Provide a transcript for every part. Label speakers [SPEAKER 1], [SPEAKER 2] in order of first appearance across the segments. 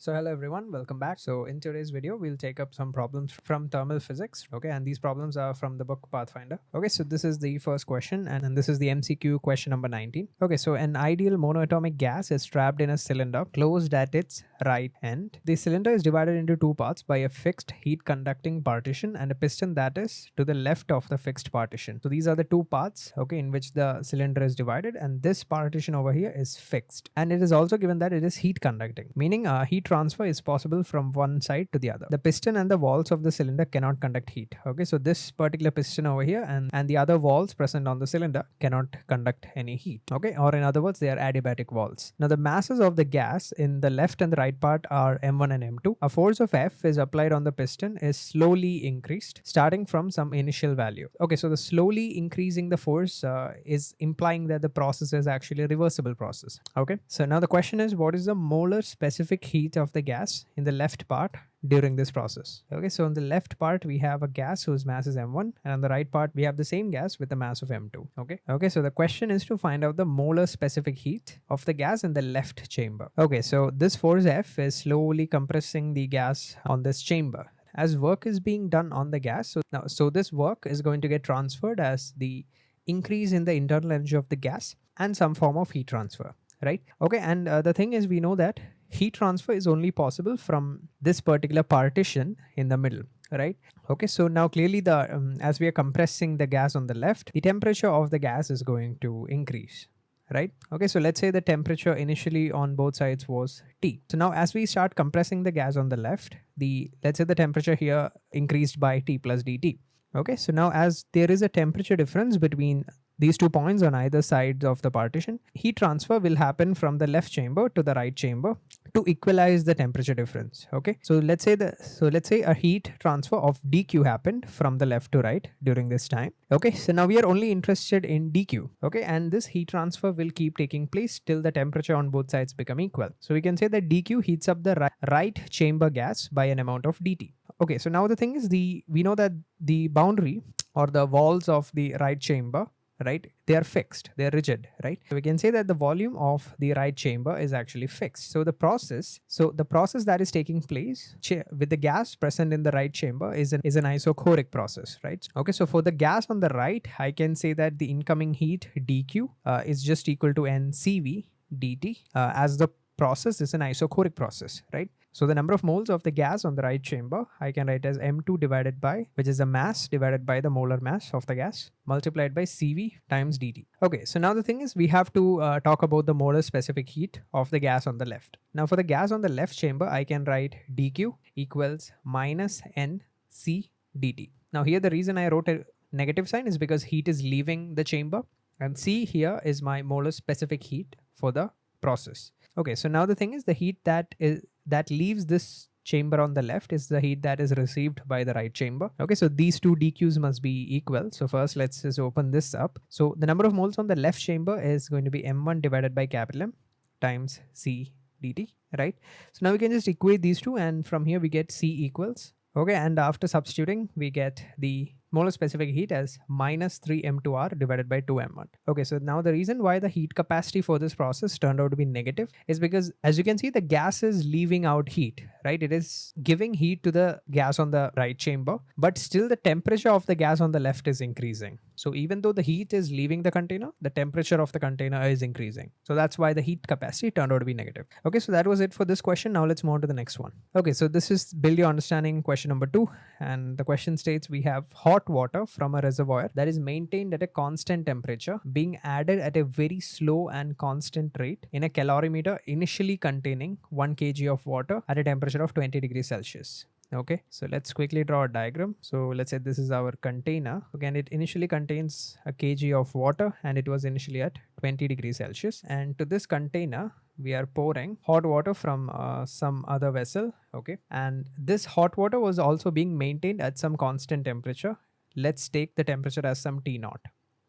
[SPEAKER 1] So hello everyone, welcome back. So in today's video, we'll take up some problems from thermal physics. Okay, and these problems are from the book Pathfinder. Okay, so this is the first question and this is the MCQ question number 19. Okay, so an ideal monoatomic gas is trapped in a cylinder closed at its right end. The cylinder is divided into two parts by a fixed heat conducting partition and a piston that is to the left of the fixed partition. So these are the two parts, okay, in which the cylinder is divided, and this partition over here is fixed. And it is also given that it is heat conducting, meaning heat transfer is possible from one side to the other. The piston and the walls of the cylinder cannot conduct heat. Okay, so this particular piston over here and the other walls present on the cylinder cannot conduct any heat. Okay, or in other words, they are adiabatic walls. Now the masses of the gas in the left and the right part are M1 and M2. A force of F is applied on the piston is slowly increased starting from some initial value. Okay, so the slowly increasing the force is implying that the process is actually a reversible process. Okay, so now the question is, what is the molar specific heat of the gas in the left part during this process? Okay, so on the left part we have a gas whose mass is M1, and on the right part we have the same gas with the mass of M2. Okay, so the question is to find out the molar specific heat of the gas in the left chamber. Okay, so this force F is slowly compressing the gas on this chamber as work is being done on the gas. So this work is going to get transferred as the increase in the internal energy of the gas and some form of heat transfer, right? Okay, and the thing is, we know that heat transfer is only possible from this particular partition in the middle, right? Okay, so now clearly the as we are compressing the gas on the left, the temperature of the gas is going to increase, right? Okay, so let's say the temperature initially on both sides was T. So now as we start compressing the gas on the left, let's say the temperature here increased by T plus dt. Okay, so now as there is a temperature difference between these 2 points on either sides of the partition, heat transfer will happen from the left chamber to the right chamber to equalize the temperature difference. Okay, so let's say a heat transfer of dq happened from the left to right during this time. Okay, so now we are only interested in dq. Okay, and this heat transfer will keep taking place till the temperature on both sides become equal. So we can say that dq heats up the right chamber gas by an amount of dt. Okay, so now the thing is, we know that the boundary or the walls of the right chamber, right, they are fixed, they are rigid, right? So we can say that the volume of the right chamber is actually fixed. So the process that is taking place with the gas present in the right chamber is an isochoric process, right? Okay, so for the gas on the right, I can say that the incoming heat dq is just equal to ncv dt as the process is an isochoric process, right? So the number of moles of the gas on the right chamber, I can write as M2 divided by, which is the mass divided by the molar mass of the gas, multiplied by CV times dt. Okay, so now the thing is, we have to talk about the molar specific heat of the gas on the left. Now for the gas on the left chamber, I can write dq equals minus nc dt. Now here the reason I wrote a negative sign is because heat is leaving the chamber, and C here is my molar specific heat for the process. Okay, so now the thing is, the heat that leaves this chamber on the left is the heat that is received by the right chamber. Okay, so these two dqs must be equal. So first let's just open this up. So the number of moles on the left chamber is going to be m1 divided by capital M times c dt, right? So now we can just equate these two, and from here we get C equals. Okay, and after substituting, we get the molar specific heat as minus 3m2r divided by 2m1. Okay, so now the reason why the heat capacity for this process turned out to be negative is because, as you can see, the gas is leaving out heat, right? It is giving heat to the gas on the right chamber, but still the temperature of the gas on the left is increasing. So even though the heat is leaving the container, the temperature of the container is increasing. So that's why the heat capacity turned out to be negative. Okay, so that was it for this question. Now let's move on to the next one. Okay, so this is build your understanding question number 2. And the question states, we have hot water from a reservoir that is maintained at a constant temperature being added at a very slow and constant rate in a calorimeter initially containing 1 kg of water at a temperature of 20 degrees Celsius. Okay, so let's quickly draw a diagram. So let's say this is our container. Again, it initially contains a kg of water and it was initially at 20 degrees Celsius. And to this container, we are pouring hot water from some other vessel. Okay, and this hot water was also being maintained at some constant temperature. Let's take the temperature as some T0.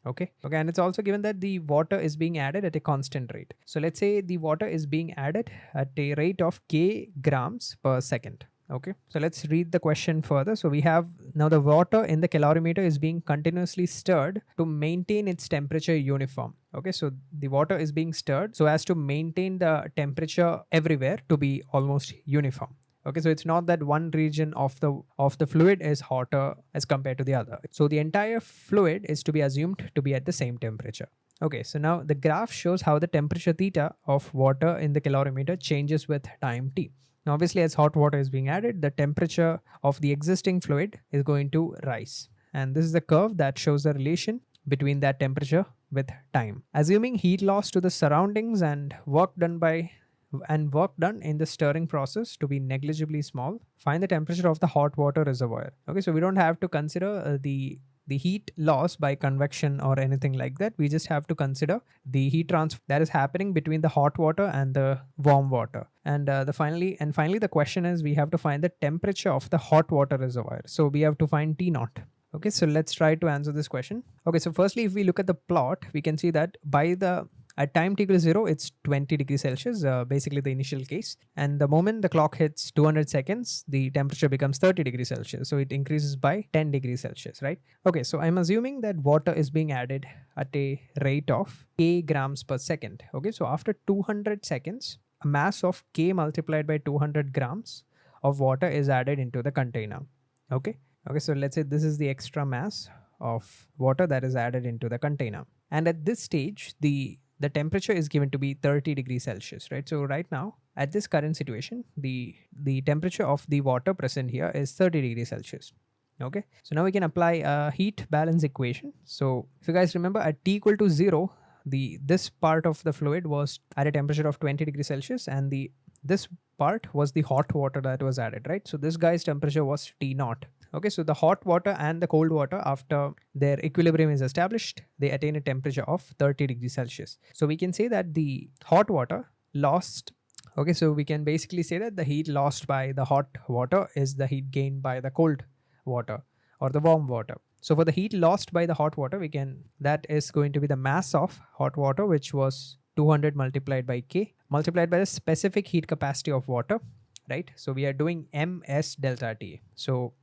[SPEAKER 1] Okay, and it's also given that the water is being added at a constant rate. So let's say the water is being added at a rate of k grams per second. Okay, so let's read the question further. So we have now the water in the calorimeter is being continuously stirred to maintain its temperature uniform. Okay, so the water is being stirred so as to maintain the temperature everywhere to be almost uniform. Okay, so it's not that one region of the fluid is hotter as compared to the other. So the entire fluid is to be assumed to be at the same temperature. Okay, so now the graph shows how the temperature theta of water in the calorimeter changes with time t. Now obviously, as hot water is being added, the temperature of the existing fluid is going to rise. And this is the curve that shows the relation between that temperature with time. Assuming heat loss to the surroundings and work done in the stirring process to be negligibly small, find the temperature of the hot water reservoir. Okay, so we don't have to consider the heat loss by convection or anything like that. We just have to consider the heat transfer that is happening between the hot water and the warm water. And finally, the question is we have to find the temperature of the hot water reservoir. So we have to find T naught. Okay, so let's try to answer this question. Okay, so firstly, if we look at the plot, we can see that at time t equals 0, it's 20 degrees Celsius, basically the initial case. And the moment the clock hits 200 seconds, the temperature becomes 30 degrees Celsius. So it increases by 10 degrees Celsius, right? Okay, so I'm assuming that water is being added at a rate of k grams per second. Okay, so after 200 seconds, a mass of k multiplied by 200 grams of water is added into the container. Okay, so let's say this is the extra mass of water that is added into the container. And at this stage, the temperature is given to be 30 degrees Celsius, right? So right now, at this current situation, the temperature of the water present here is 30 degrees Celsius. Okay, so now we can apply a heat balance equation. So if you guys remember, at t equal to 0, this part of the fluid was at a temperature of 20 degrees Celsius, and this part was the hot water that was added, right? So this guy's temperature was T naught. Okay, so the hot water and the cold water, after their equilibrium is established, they attain a temperature of 30 degrees Celsius. So we can say that the hot water lost. Okay, so we can basically say that the heat lost by the hot water is the heat gained by the cold water or the warm water. So for the heat lost by the hot water, that is going to be the mass of hot water, which was 200 multiplied by K multiplied by the specific heat capacity of water, right? So we are doing ms delta T. So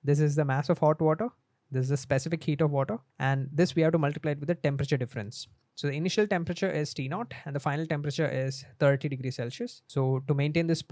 [SPEAKER 1] this is the mass of hot water, this is the specific heat of water, and this we have to multiply it with the temperature difference. So the initial temperature is T naught and the final temperature is 30 degrees Celsius. So to maintain this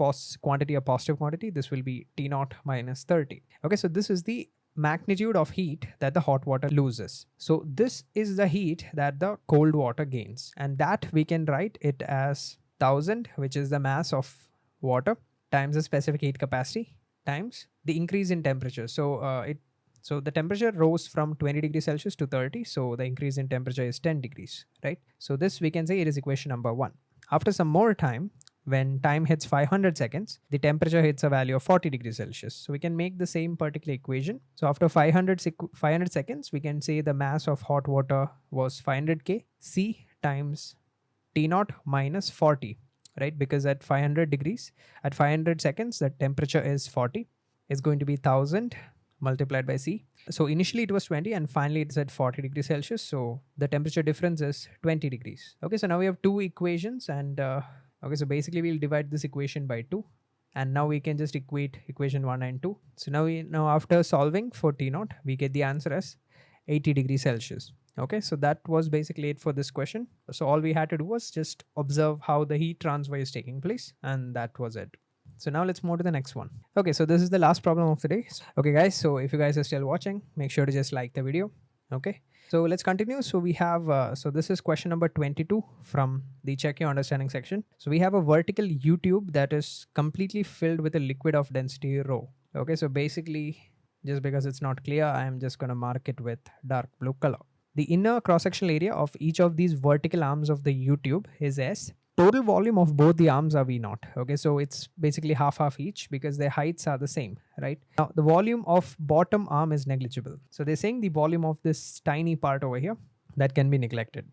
[SPEAKER 1] quantity a positive quantity, this will be T naught minus 30. Okay, so this is the magnitude of heat that the hot water loses. So this is the heat that the cold water gains, and that we can write it as 1000, which is the mass of water, times the specific heat capacity times the increase in temperature. So the temperature rose from 20 degrees Celsius to 30. So the increase in temperature is 10 degrees, right? So this we can say it is equation number 1. After some more time, when time hits 500 seconds, the temperature hits a value of 40 degrees Celsius. So we can make the same particular equation. So after 500 seconds, we can say the mass of hot water was 500 K C times T naught minus 40, right? Because at 500 seconds, the temperature is 40. It's going to be 1000 multiplied by C. So initially it was 20 and finally it's at 40 degrees Celsius. So the temperature difference is 20 degrees. Okay, so now we have two equations, and okay, so basically we'll divide this equation by 2. And now we can just equate equation 1 and 2. So now after solving for T naught, we get the answer as 80 degrees Celsius. Okay, so that was basically it for this question. So all we had to do was just observe how the heat transfer is taking place, and that was it. So now let's move to the next one. Okay, so this is the last problem of the day. Okay guys, so if you guys are still watching, make sure to just like the video. Okay, so let's continue. So we have, so this is question number 22 from the Check Your Understanding section. So we have a vertical U tube that is completely filled with a liquid of density rho. Okay, so basically, just because it's not clear, I am just going to mark it with dark blue color. The inner cross-sectional area of each of these vertical arms of the U tube is S. Total volume of both the arms are V naught. Okay, so it's basically half each because their heights are the same, right? Now, the volume of bottom arm is negligible. So they're saying the volume of this tiny part over here that can be neglected.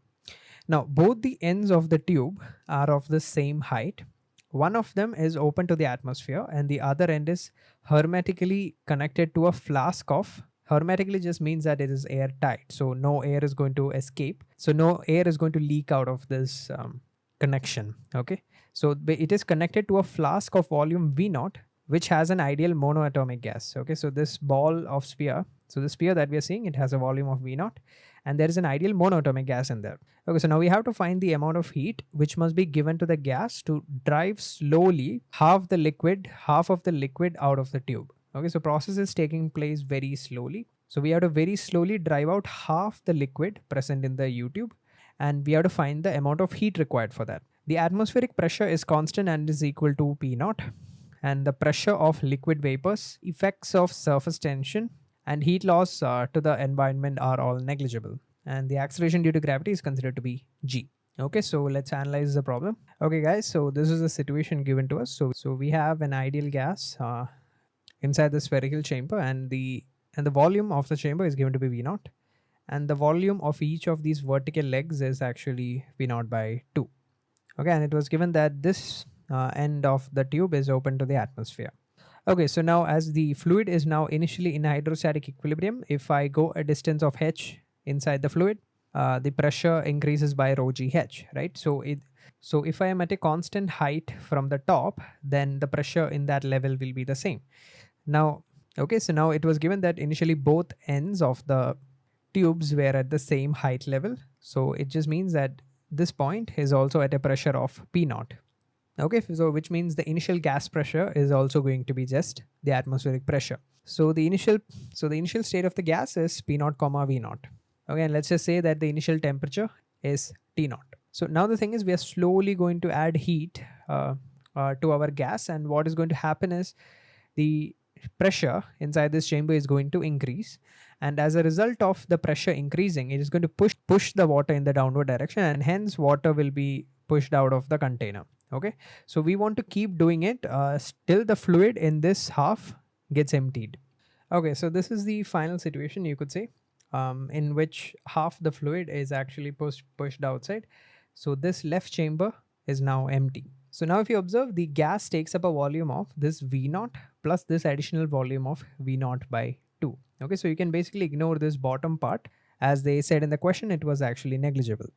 [SPEAKER 1] Now, both the ends of the tube are of the same height. One of them is open to the atmosphere and the other end is hermetically connected to a flask of. Hermetically just means that it is airtight. So no air is going to escape. So no air is going to leak out of this connection. Okay, so it is connected to a flask of volume V naught, which has an ideal monoatomic gas. Okay, so this ball of sphere, so the sphere that we are seeing, it has a volume of V naught, and there is an ideal monatomic gas in there. Okay, so now we have to find the amount of heat which must be given to the gas to drive slowly half of the liquid out of the tube. Okay, so process is taking place very slowly. So we have to very slowly drive out half the liquid present in the U tube, and we have to find the amount of heat required for that. The atmospheric pressure is constant and is equal to P naught, and the pressure of liquid vapors, effects of surface tension, and heat loss to the environment are all negligible. And the acceleration due to gravity is considered to be g. Okay, so let's analyze the problem. Okay, guys, so this is the situation given to us. So we have an ideal gas inside the spherical chamber, and the volume of the chamber is given to be V naught, and the volume of each of these vertical legs is actually V naught by 2. Okay, and it was given that this end of the tube is open to the atmosphere. Okay, so now as the fluid is now initially in hydrostatic equilibrium, if I go a distance of h inside the fluid, the pressure increases by rho g h, right? So if I am at a constant height from the top, then the pressure in that level will be the same. Now, okay, so now it was given that initially both ends of the tubes were at the same height level. So it just means that this point is also at a pressure of P naught. Okay, so which means the initial gas pressure is also going to be just the atmospheric pressure. So the initial state of the gas is P naught comma V naught. Okay, and let's just say that the initial temperature is T naught. So now the thing is, we are slowly going to add heat to our gas, and what is going to happen is the pressure inside this chamber is going to increase, and as a result of the pressure increasing, it is going to push the water in the downward direction, and hence water will be pushed out of the container. Okay, so we want to keep doing it till the fluid in this half gets emptied. Okay, so this is the final situation, you could say, in which half the fluid is actually pushed outside. So this left chamber is now empty. So now if you observe, the gas takes up a volume of this V naught plus this additional volume of V naught by 2. Okay, so you can basically ignore this bottom part. As they said in the question, it was actually negligible.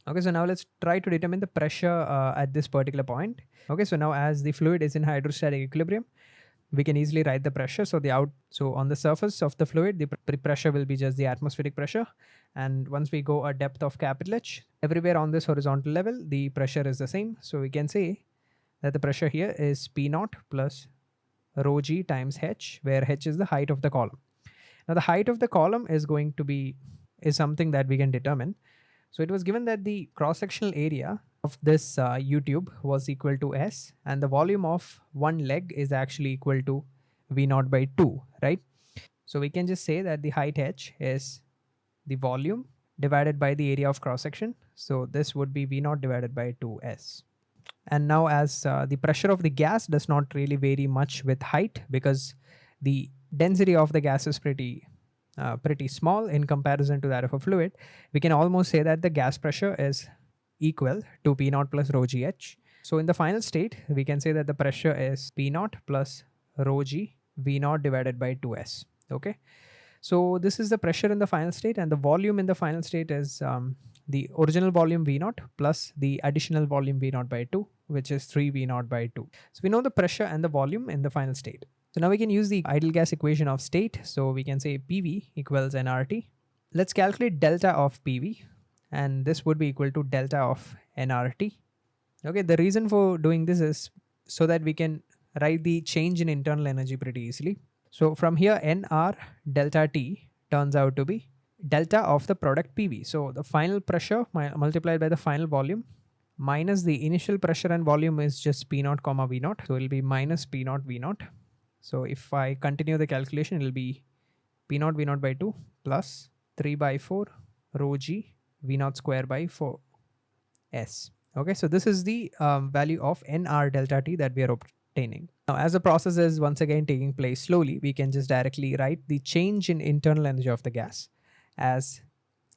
[SPEAKER 1] Okay, so now let's try to determine the pressure at this particular point. Okay, so now as the fluid is in hydrostatic equilibrium, we can easily write the pressure. So on the surface of the fluid, the pressure will be just the atmospheric pressure. And once we go a depth of capital H, everywhere on this horizontal level, the pressure is the same. So we can say that the pressure here is P naught plus rho g times h, where h is the height of the column. Now the height of the column is something that we can determine. So it was given that the cross-sectional area of this U-tube was equal to S, and the volume of one leg is actually equal to V naught by 2, right? So we can just say that the height h is the volume divided by the area of cross-section. So this would be V naught divided by 2S. And now as the pressure of the gas does not really vary much with height, because the density of the gas is pretty small in comparison to that of a fluid, we can almost say that the gas pressure is equal to P naught plus rho g h. So in the final state, we can say that the pressure is P naught plus rho g V naught divided by 2S. Okay, so this is the pressure in the final state, and the volume in the final state is the original volume V naught plus the additional volume V naught by 2, which is 3 V naught by 2. So we know the pressure and the volume in the final state. So now we can use the ideal gas equation of state. So we can say PV equals nRT. Let's calculate delta of PV, and this would be equal to delta of nRT. Okay, the reason for doing this is so that we can write the change in internal energy pretty easily. So from here, nR delta T turns out to be delta of the product PV. So the final pressure multiplied by the final volume minus the initial pressure and volume is just P naught comma V naught. So it will be minus P naught V naught. So if I continue the calculation, it will be P naught V naught by 2 plus 3 by 4 rho g V naught square by 4 S. Okay, so this is the value of nR delta T that we are obtaining. Now, as the process is once again taking place slowly, we can just directly write the change in internal energy of the gas as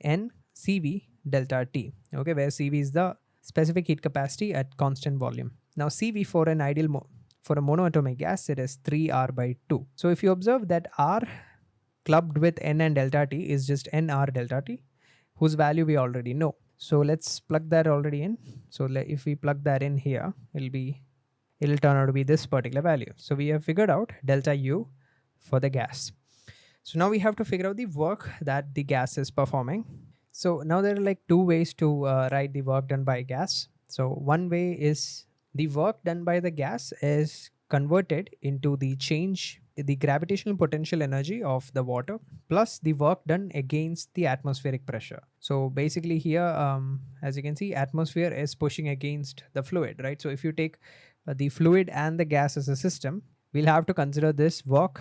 [SPEAKER 1] N CV delta T. Okay, where CV is the specific heat capacity at constant volume. Now, CV for an ideal for a monoatomic gas, it is 3R by 2. So if you observe that R clubbed with N and delta T is just nR delta T, whose value we already know. So let's plug that already in. So if we plug that in here, it'll turn out to be this particular value. So we have figured out delta U for the gas. So now we have to figure out the work that the gas is performing. So now there are like two ways to write the work done by gas. So one way is the work done by the gas is converted into the change the gravitational potential energy of the water plus the work done against the atmospheric pressure. So basically here, as you can see, atmosphere is pushing against the fluid, right? So if you take the fluid and the gas as a system, we'll have to consider this work,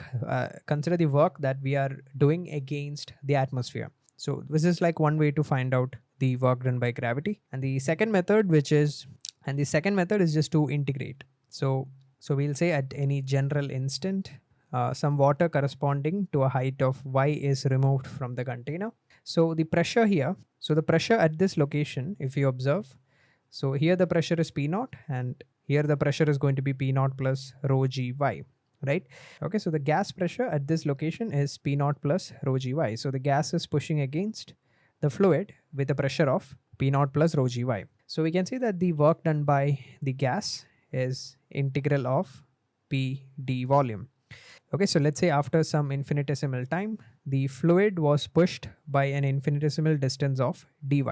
[SPEAKER 1] consider the work that we are doing against the atmosphere. So this is like one way to find out the work done by gravity. And the second method, is just to integrate. So we'll say at any general instant, some water corresponding to a height of y is removed from the container. So the pressure here, so the pressure at this location, if you observe, so here the pressure is P naught and here the pressure is going to be P naught plus rho gy, right? Okay, so the gas pressure at this location is P naught plus rho gy. So the gas is pushing against the fluid with a pressure of P naught plus rho gy. So we can see that the work done by the gas is integral of P d volume. Okay, so let's say after some infinitesimal time, the fluid was pushed by an infinitesimal distance of dy.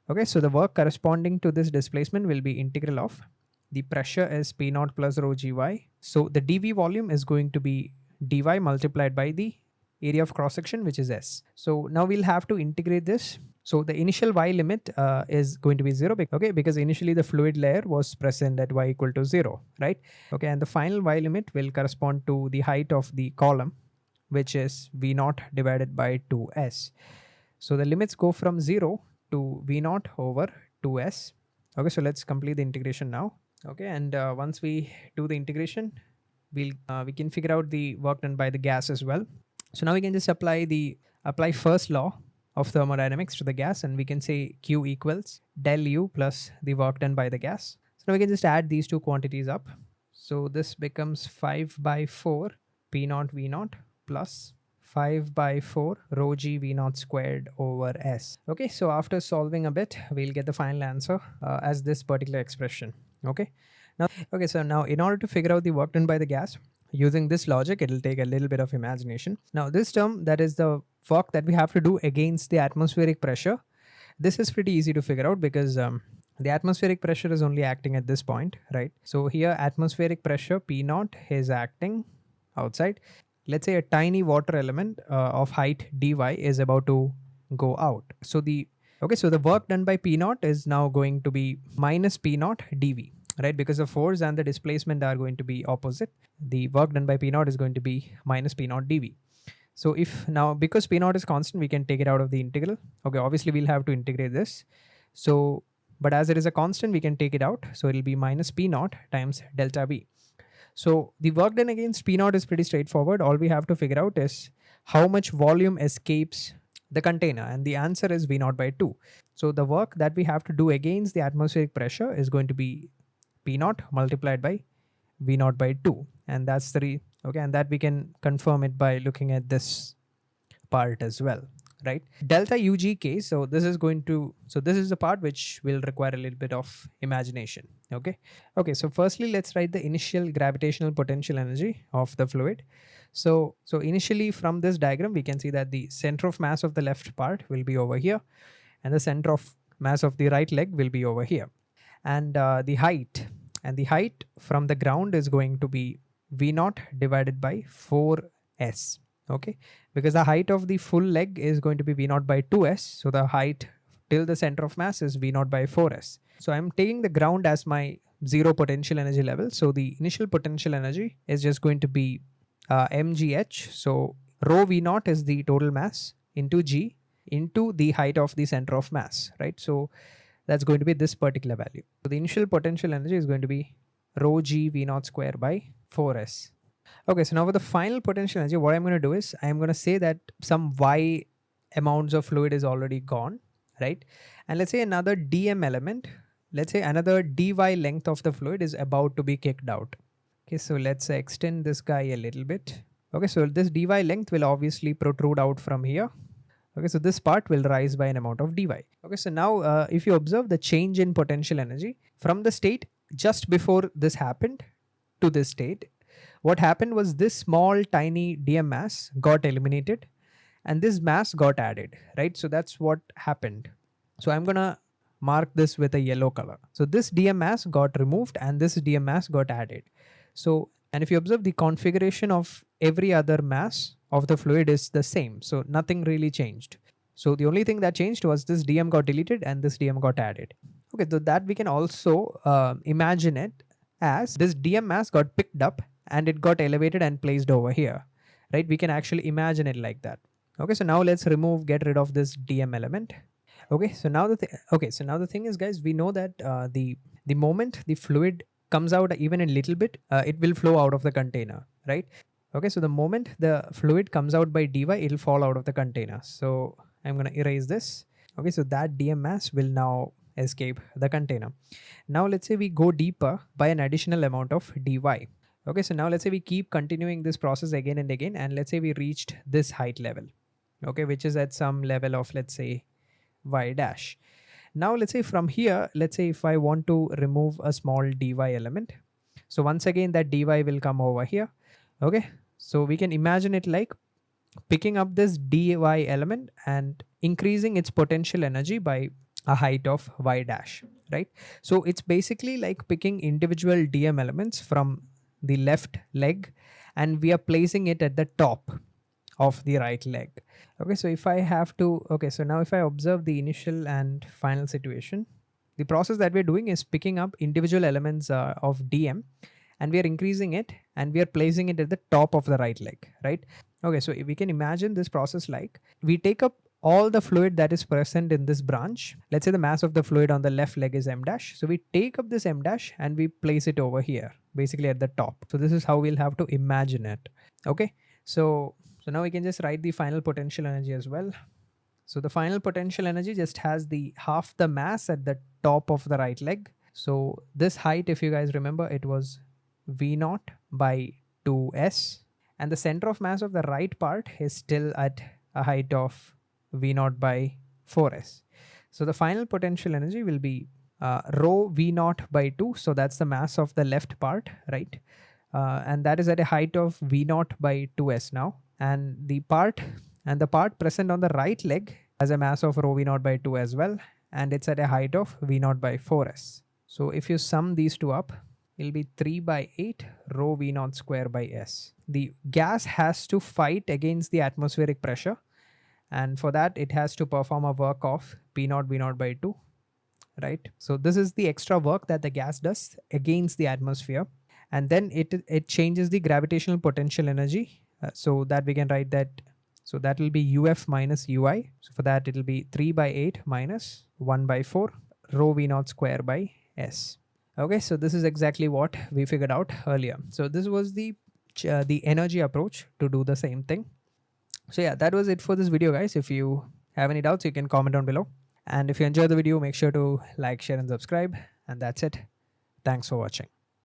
[SPEAKER 1] Okay, so the work corresponding to this displacement will be integral of the pressure is P naught plus rho gy. So the dv volume is going to be dy multiplied by the area of cross section, which is S. So now we'll have to integrate this. So the initial y limit is going to be 0, okay, because initially the fluid layer was present at y equal to 0, right? Okay, and the final y limit will correspond to the height of the column, which is v naught divided by 2s. So the limits go from 0 to v naught over 2s. Okay, so let's complete the integration now. Okay, and once we do the integration, we can figure out the work done by the gas as well. So now we can just apply first law of thermodynamics to the gas, and we can say Q equals del U plus the work done by the gas. So now we can just add these two quantities up. So this becomes 5 by 4 P naught V naught plus 5 by 4 rho g V naught squared over S. Okay, so after solving a bit, we'll get the final answer as this particular expression. Okay, so now in order to figure out the work done by the gas, using this logic, it'll take a little bit of imagination. Now this term, that is the work that we have to do against the atmospheric pressure, this is pretty easy to figure out because the atmospheric pressure is only acting at this point, right? So here atmospheric pressure P naught is acting outside. Let's say a tiny water element of height dy is about to go out. So the work done by P naught is now going to be minus P naught dv, right? Because the force and the displacement are going to be opposite. The work done by P naught is going to be minus P naught dv. So if now, because P naught is constant, we can take it out of the integral. Okay, obviously we'll have to integrate this. So, but as it is a constant, we can take it out. So it'll be minus P naught times delta V. So the work done against P naught is pretty straightforward. All we have to figure out is how much volume escapes the container, and the answer is V naught by 2. So the work that we have to do against the atmospheric pressure is going to be P naught multiplied by V naught by 2, and that's the okay, and that we can confirm it by looking at this part as well, right? Delta UG case, so this is the part which will require a little bit of imagination. Okay, so firstly let's write the initial gravitational potential energy of the fluid. So initially from this diagram we can see that the center of mass of the left part will be over here and the center of mass of the right leg will be over here, and the height from the ground is going to be V naught divided by 4s. Okay, because the height of the full leg is going to be V naught by 2s, so the height till the center of mass is V naught by 4s. So I'm taking the ground as my zero potential energy level, so the initial potential energy is just going to be mgh. So rho V naught is the total mass into g into the height of the center of mass, right? So that's going to be this particular value. So the initial potential energy is going to be rho g V naught square by 4s. Okay, so now for the final potential energy, what I'm going to do is I'm going to say that some y amounts of fluid is already gone, right? And let's say another dm element, let's say another dy length of the fluid is about to be kicked out. Okay, so let's extend this guy a little bit. Okay, so this dy length will obviously protrude out from here. Okay, so this part will rise by an amount of dy. Okay, so now if you observe the change in potential energy from the state just before this happened to this state, what happened was this small tiny dm mass got eliminated and this mass got added, right? So that's what happened. So I'm gonna mark this with a yellow color. So this DM mass got removed and this DM mass got added. So, and if you observe, the configuration of every other mass of the fluid is the same. So nothing really changed. So the only thing that changed was this DM got deleted and this DM got added. Okay, so that we can also imagine it as this DM mass got picked up and it got elevated and placed over here, right? We can actually imagine it like that. Okay, so now let's get rid of this DM element. Okay, so now the thing is, guys, we know that the moment the fluid comes out even a little bit, it will flow out of the container, right? Okay, so the moment the fluid comes out by dy, it'll fall out of the container. So I'm gonna erase this. Okay, so that DM mass will now escape the container. Now let's say we go deeper by an additional amount of dy. Okay, so now let's say we keep continuing this process again and again, and let's say we reached this height level, okay, which is at some level of, let's say, y dash. Now let's say from here, let's say if I want to remove a small dy element, so once again that dy will come over here. Okay, so we can imagine it like picking up this dy element and increasing its potential energy by a height of y dash, right? So it's basically like picking individual dm elements from the left leg and we are placing it at the top of the right leg. Okay, so if I have to, okay, so now if I observe the initial and final situation, the process that we're doing is picking up individual elements of dm and we are increasing it and we are placing it at the top of the right leg, right? Okay, so we can imagine this process like we take up all the fluid that is present in this branch. Let's say the mass of the fluid on the left leg is m dash. So we take up this m dash and we place it over here, basically at the top. So this is how we'll have to imagine it. Okay, so now we can just write the final potential energy as well. So the final potential energy just has the half the mass at the top of the right leg. So this height, if you guys remember, it was V0 by 2s. And the center of mass of the right part is still at a height of V0 by 4s. So the final potential energy will be rho V0 by 2. So that's the mass of the left part, right? And that is at a height of V0 by 2s now. And the part present on the right leg has a mass of rho V0 by 2 as well. And it's at a height of V0 by 4s. So if you sum these two up, it'll be 3 by 8 rho V0 square by s. The gas has to fight against the atmospheric pressure. And for that, it has to perform a work of P0 V0 by 2, right? So this is the extra work that the gas does against the atmosphere. And then it changes the gravitational potential energy. So that we can write that. So that will be UF minus UI. So for that, it will be 3 by 8 minus 1 by 4 rho V0 square by S. Okay, so this is exactly what we figured out earlier. So this was the energy approach to do the same thing. So yeah, that was it for this video, guys. If you have any doubts, you can comment down below. And if you enjoyed the video, make sure to like, share, and subscribe. And that's it. Thanks for watching.